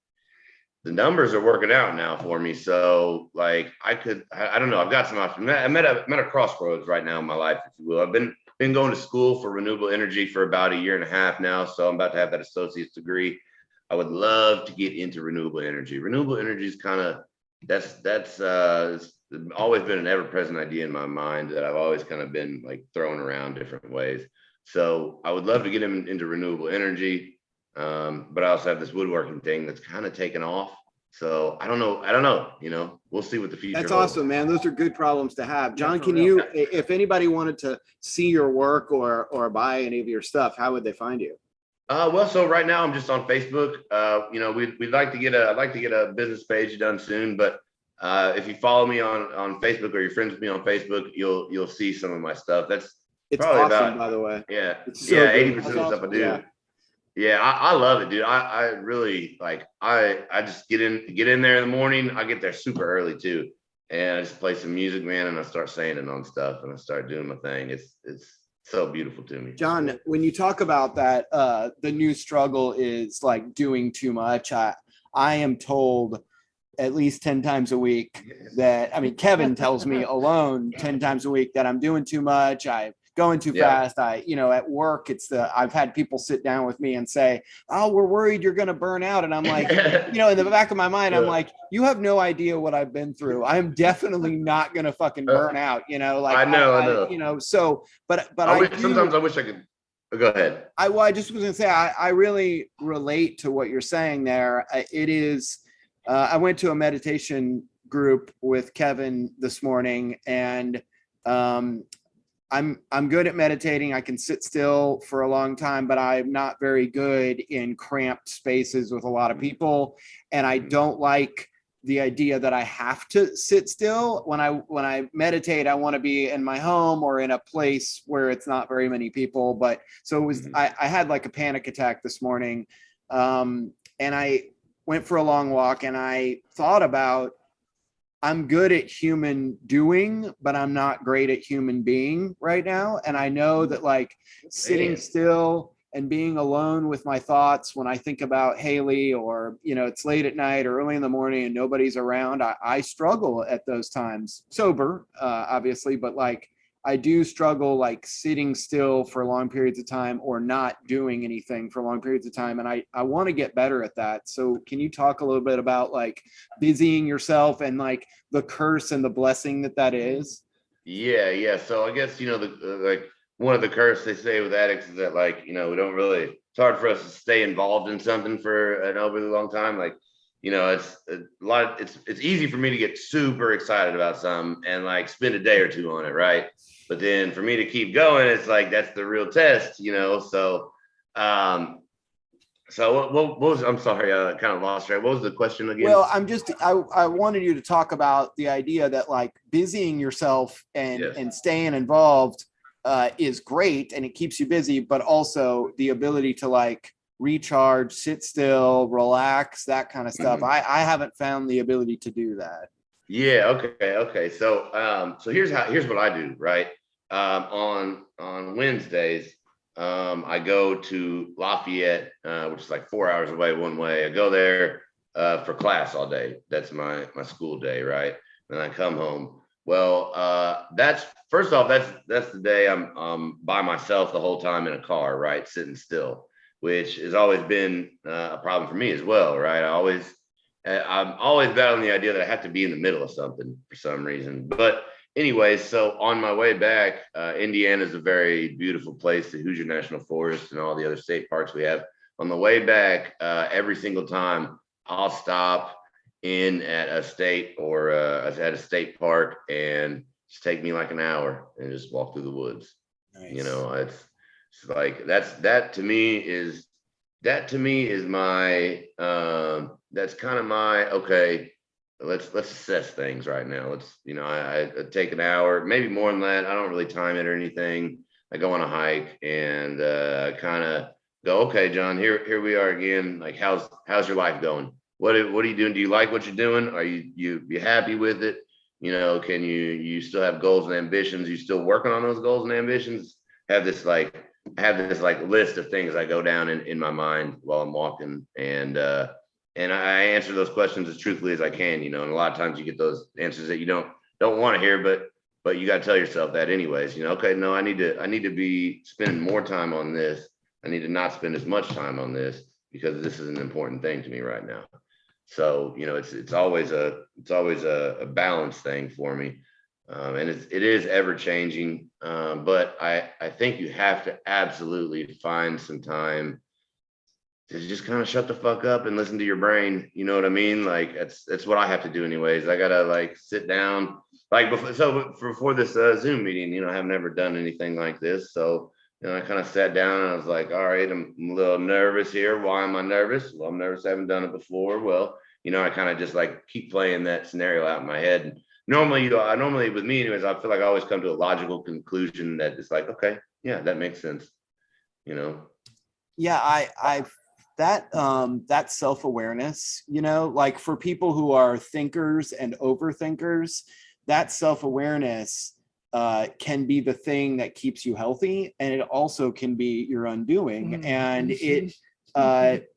the numbers are working out now for me. So like I don't know. I've got some options. I'm at a crossroads right now in my life, if you will. I've been going to school for renewable energy for about a year and a half now. So I'm about to have that associate's degree. I would love to get into renewable energy. Renewable energy is kind of, that's it's always been an ever-present idea in my mind that I've always kind of been like throwing around different ways. So I would love to get into renewable energy. But I also have this woodworking thing that's kind of taken off. So I don't know, you know, we'll see what the future That's holds. awesome, man. Those are good problems to have. John, Yeah, for can real. you, if anybody wanted to see your work or buy any of your stuff, how would they find you? Well, so right now I'm just on Facebook. You know, I'd like to get a business page done soon, but if you follow me on Facebook or you're friends with me on Facebook, you'll see some of my stuff. That's It's probably awesome, about, by the way. yeah, It's so yeah, good. 80% of the stuff I do. Yeah. Yeah, I love it, dude. I really like, I just get in there in the morning. I get there super early too. And I just play some music, man, and I start saying it on stuff and I start doing my thing. It's so beautiful to me. John, when you talk about that, the new struggle is like doing too much. I am told at least 10 times a week that, I mean, Kevin tells me alone 10 times a week that I'm doing too much. I'm going too fast. At work, I've had people sit down with me and say, oh, we're worried you're going to burn out. And I'm like, in the back of my mind, I'm like, you have no idea what I've been through. I'm definitely not going to fucking burn out, like, I know. So, but sometimes I wish I could. Go ahead. I just was going to say, I really relate to what you're saying there. It is, I went to a meditation group with Kevin this morning, and I'm good at meditating. I can sit still for a long time, but I'm not very good in cramped spaces with a lot of people. And I don't like the idea that I have to sit still. When I meditate, I want to be in my home or in a place where it's not very many people. But so it was, I had like a panic attack this morning. And I went for a long walk and I thought about, I'm good at human doing, but I'm not great at human being right now. And I know that like sitting still and being alone with my thoughts when I think about Haley, or, it's late at night or early in the morning and nobody's around, I struggle at those times. Sober, obviously, but like I do struggle like sitting still for long periods of time or not doing anything for long periods of time. And I want to get better at that. So can you talk a little bit about like busying yourself and like the curse and the blessing that is? Yeah. So I guess, like one of the curse they say with addicts is that like, we don't really, it's hard for us to stay involved in something for an overly long time. Like, it's a lot, it's easy for me to get super excited about something and like spend a day or two on it. Right. But then for me to keep going, it's like, that's the real test, so, what was, I'm sorry, I kind of lost track. What was the question again? Well, I wanted you to talk about the idea that like busying yourself and staying involved is great and it keeps you busy, but also the ability to like recharge, sit still, relax, that kind of stuff. I haven't found the ability to do that. Yeah. Okay. So, here's what I do, right? On Wednesdays, I go to Lafayette, which is like 4 hours away one way. I go there for class all day. That's my school day, right? Then I come home. Well, that's the day I'm by myself the whole time in a car, right, sitting still, which has always been a problem for me as well, right? I'm always battling the idea that I have to be in the middle of something for some reason. But anyways, so on my way back, Indiana is a very beautiful place, the Hoosier National Forest and all the other state parks we have. On the way back, every single time I'll stop in at a state or at a state park, and just take me like an hour and just walk through the woods. Nice. You know, it's like that to me is my that's kind of my okay. Let's assess things right now. Let's, you know, I take an hour, maybe more than that. I don't really time it or anything. I go on a hike and kind of go, okay, John, here we are again. Like, how's your life going? What are you doing? Do you like what you're doing? Are you happy with it? You know, can you still have goals and ambitions? You still working on those goals and ambitions? I have this list of things I go down in my mind while I'm walking, and I answer those questions as truthfully as I can, you know. And a lot of times you get those answers that you don't want to hear, but you got to tell yourself that anyways, you know. Okay, no, I need to be spending more time on this. I need to not spend as much time on this because this is an important thing to me right now. So, you know, it's always a balance thing for me, and it is ever changing. But I think you have to absolutely find some time to just kind of shut the fuck up and listen to your brain. You know what I mean? Like, that's what I have to do anyways. I gotta like sit down, like before this Zoom meeting. You know, I've never done anything like this, so. You know, I kind of sat down and I was like, all right, I'm a little nervous here. Why am I nervous? Well, I'm nervous. I haven't done it before. Well, you know, I kind of just like keep playing that scenario out in my head. And normally with me anyways, I feel like I always come to a logical conclusion that it's like, okay, yeah, that makes sense. You know? Yeah, that self-awareness, you know, like for people who are thinkers and overthinkers, that self-awareness can be the thing that keeps you healthy, and it also can be your undoing. And it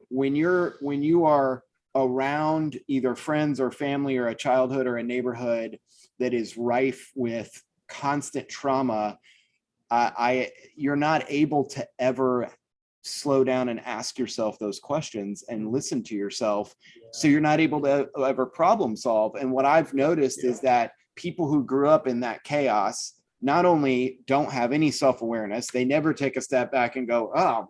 when you are around either friends or family or a childhood or a neighborhood that is rife with constant trauma, you're not able to ever slow down and ask yourself those questions and listen to yourself. So you're not able to ever problem solve. And what I've noticed is that people who grew up in that chaos not only don't have any self-awareness, they never take a step back and go,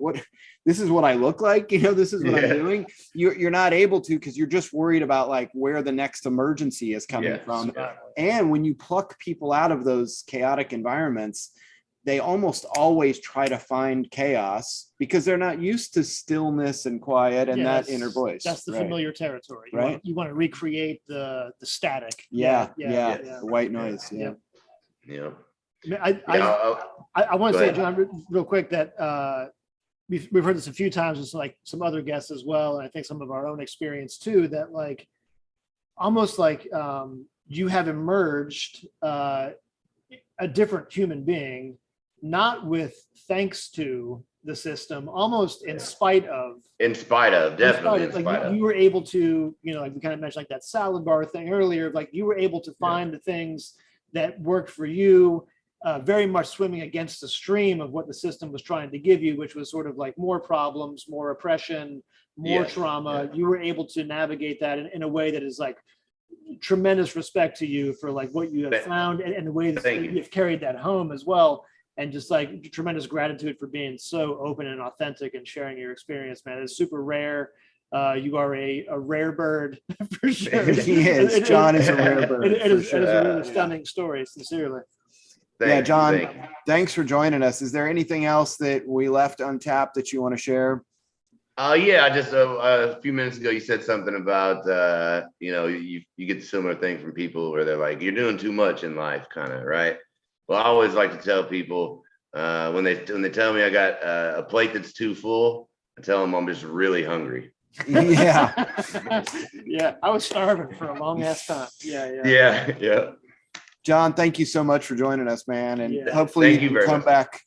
this is what I look like, you know, this is what I'm doing. You're not able to, because you're just worried about like where the next emergency is coming from. And when you pluck people out of those chaotic environments, they almost always try to find chaos because they're not used to stillness and quiet and that inner voice. That's the familiar territory. You want to recreate the static. The white noise. Yeah. I want to say, John, real quick, that we've heard this a few times with like some other guests as well, and I think some of our own experience too, that like almost like you have emerged a different human being, not with thanks to the system, almost in spite of. Definitely. Like you were able to, you know, like we kind of mentioned like that salad bar thing earlier, like you were able to find the things that worked for you, very much swimming against the stream of what the system was trying to give you, which was sort of like more problems, more oppression, more trauma. You were able to navigate that in a way that is like tremendous respect to you for like what you have found and the way that you've carried that home as well. And just like tremendous gratitude for being so open and authentic and sharing your experience, man. It's super rare. You are a rare bird for sure. He is. John is a rare bird. It is a really stunning story, sincerely. John, thanks for joining us. Is there anything else that we left untapped that you want to share? Just a few minutes ago, you said something about, you know, you get similar things from people where they're like, you're doing too much in life, kind of, right? Well, I always like to tell people when they tell me I got a plate that's too full, I tell them I'm just really hungry. Yeah, I was starving for a long ass time. Yeah. John, thank you so much for joining us, man. And hopefully you can come back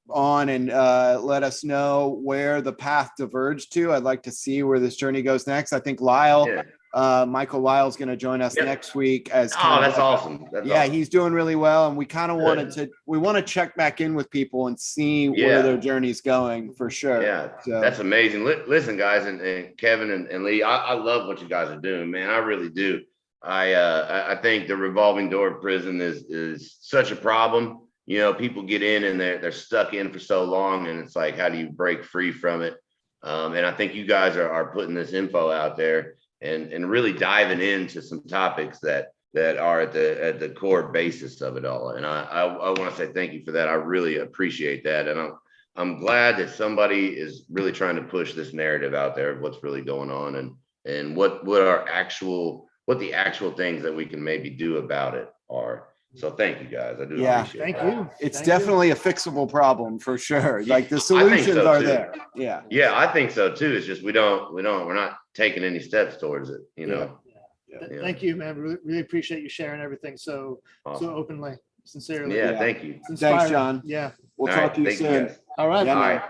on and let us know where the path diverged to. I'd like to see where this journey goes next. I think Michael Lyle's going to join us next week as that's awesome. Awesome. He's doing really well, and we kind of want to check back in with people and see where their journey's going for sure. That's amazing. Listen, guys, and Kevin and Lee, I love what you guys are doing, man. I really do. I think the revolving door prison is such a problem. You know, people get in and they're stuck in for so long, and it's like, how do you break free from it? And I think you guys are putting this info out there and really diving into some topics that are at the core basis of it all. And I want to say thank you for that. I really appreciate that, and I'm glad that somebody is really trying to push this narrative out there of what's really going on and what the actual things that we can maybe do about it are. So thank you guys. I do appreciate Thank that. you. It's Thank definitely a fixable problem for sure. Like the I think solutions so, are too. there. Yeah. Yeah, I think so too. It's just we're not taking any steps towards it, you know. Yeah. Thank you, man. Really appreciate you sharing everything so Awesome. openly, sincerely. Yeah, Yeah. thank you. It's inspiring. Thanks, John. Yeah. We'll All talk right, to you thank soon. guys. All right. Yeah, All man. right.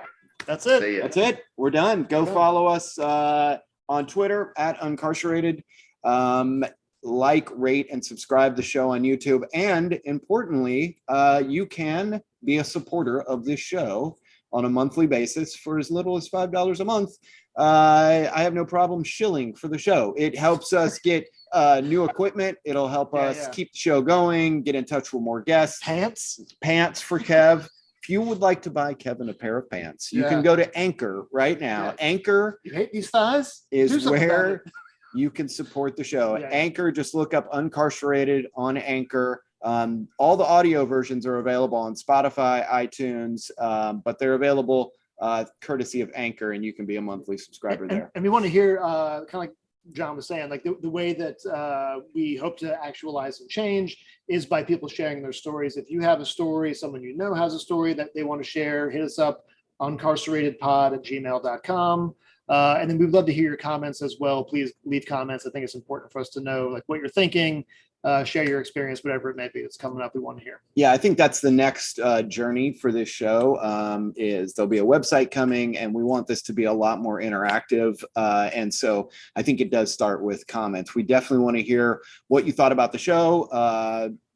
That's it. See ya. That's it. We're done. Go Okay. follow us on Twitter at Uncarcerated. Like, rate, and subscribe the show on YouTube. And importantly, you can be a supporter of this show on a monthly basis for as little as $5 a month. I have no problem shilling for the show. It helps us get new equipment. It'll help us keep the show going, get in touch with more guests. Pants for Kev. If you would like to buy Kevin a pair of pants, you can go to Anchor right now. Yeah. Anchor You hate these thighs? Do is something about where it. you can support the show. Yeah. Anchor, just look up Uncarcerated on Anchor. All the audio versions are available on Spotify, iTunes, but they're available courtesy of Anchor, and you can be a monthly subscriber there. And we want to hear, kind of like John was saying, like the way that we hope to actualize and change is by people sharing their stories. If you have a story, someone you know has a story that they want to share, hit us up, uncarceratedpod@gmail.com. And then we'd love to hear your comments as well. Please leave comments. I think it's important for us to know like what you're thinking, share your experience, whatever it may be that's coming up. We want to hear. Yeah, I think that's the next journey for this show is there'll be a website coming, and we want this to be a lot more interactive. And so I think it does start with comments. We definitely want to hear what you thought about the show,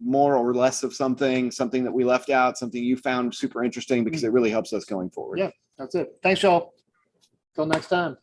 more or less of something that we left out, something you found super interesting, because it really helps us going forward. Yeah, that's it. Thanks, y'all. Till next time.